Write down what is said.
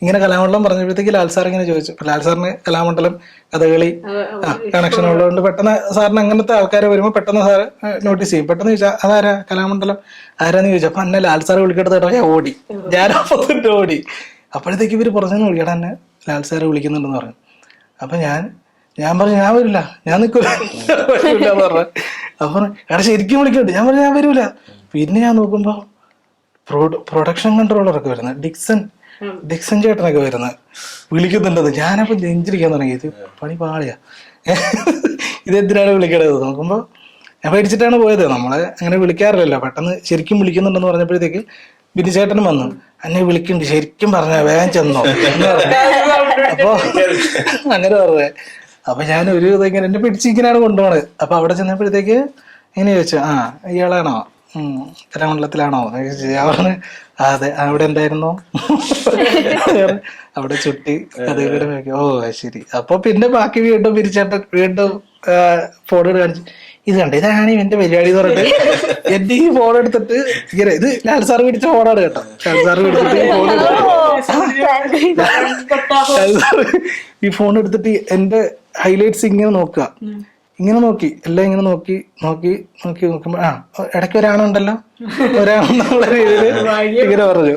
ഇങ്ങനെ കലാമണ്ഡലം പറഞ്ഞപ്പോഴത്തേക്ക് ലാൽ സാർ ഇങ്ങനെ ചോദിച്ചു. ലാൽ സാറിന് കലാമണ്ഡലം കഥകളി കണക്ഷൻ ഉള്ളതുകൊണ്ട് പെട്ടെന്ന് സാറിന് അങ്ങനത്തെ ആൾക്കാരെ വരുമ്പോൾ പെട്ടെന്ന് സാറ് നോട്ടീസ് ചെയ്യും. പെട്ടെന്ന് ചോദിച്ചാൽ അതാരാ കലാമണ്ഡലം ആരാന്ന് ചോദിച്ചു. അപ്പൊ എന്നെ ലാൽ സാർ വിളിക്കെടുത്ത് കേട്ടോ ഞാൻ ഓടി, ഞാനപ്പത്തിട്ട് ഓടി. അപ്പോഴത്തേക്ക് ഇവര് പറഞ്ഞു വിളിക്കടാ എന്നെ ലാൽ സാറ് വിളിക്കുന്നുണ്ടെന്ന് പറഞ്ഞു. അപ്പൊ ഞാൻ പറഞ്ഞു ഞാൻ വരില്ല, ഞാൻ നിൽക്കൂല പറഞ്ഞു. അപ്പൊ എടാ ശരിക്കും വിളിക്കട്ടെ, ഞാൻ പറഞ്ഞു ഞാൻ വരൂല. പിന്നെ ഞാൻ നോക്കുമ്പോ പ്രൊഡക്ഷൻ കൺട്രോളറൊക്കെ വരുന്നത്, ഡിക്സൺ ചേട്ടനൊക്കെ വരുന്നത് വിളിക്കുന്നുണ്ടത്. ഞാനപ്പോ നെഞ്ചിരിക്കാൻ തുടങ്ങി, ഇത് പണി പാളിയാ, ഇതെന്തിനാണ് വിളിക്കണത് നോക്കുമ്പോ ഞാൻ പേടിച്ചിട്ടാണ് പോയത്. നമ്മളെ അങ്ങനെ വിളിക്കാറില്ലല്ലോ. പെട്ടെന്ന് ശരിക്കും വിളിക്കുന്നുണ്ടെന്ന് പറഞ്ഞപ്പോഴത്തേക്ക് ബിനി ചേട്ടനും വന്നു. എന്നെ വിളിക്കുന്നുണ്ട് ശരിക്കും പറഞ്ഞ വേഗം ചെന്നോ എന്ന് പറഞ്ഞു. അപ്പൊ അങ്ങനെ പറഞ്ഞേ. അപ്പൊ ഞാൻ ഒരു ഇങ്ങനെ എന്നെ പിടിച്ചിരിക്കാനാണ് കൊണ്ടുപോണത്. അപ്പൊ അവിടെ ചെന്നപ്പോഴത്തേക്ക് ഇങ്ങനെ ചോദിച്ചു, ആ ഇയാളാണോ കലാമണ്ഡലത്തിലാണോ? അവന് അതെ. അവിടെ എന്തായിരുന്നോ? അവിടെ ചുട്ടി കഥകളിയുടെ നോക്കി. ഓ ശരി. അപ്പൊ പിന്നെ ബാക്കി വീണ്ടും പിരിച്ചേട്ടൻ വീണ്ടും ഫോൺ കാണിച്ചു. ഇത് കണ്ട ഇതാണ് ഇവന്റെ പരിപാടി എന്ന് പറഞ്ഞിട്ട് എന്റെ ഈ ഫോൺ എടുത്തിട്ട് ഇങ്ങനെ, ഇത് ലാൽ സാർ പിടിച്ച ഫോണാണ് കേട്ടോ. ലാൽ സാർ പിടിച്ചിട്ട് ഈ ഫോൺ എടുത്തിട്ട് എന്റെ ഹൈലൈറ്റ്സ് ഇങ്ങനെ നോക്കുക, ഇങ്ങനെ നോക്കി എല്ലാം ഇങ്ങനെ നോക്കുമ്പോ ഇടയ്ക്ക് ഒരാണുണ്ടല്ലോ, ഒരാണെന്നുള്ള രീതിയിൽ ഇങ്ങനെ പറഞ്ഞു.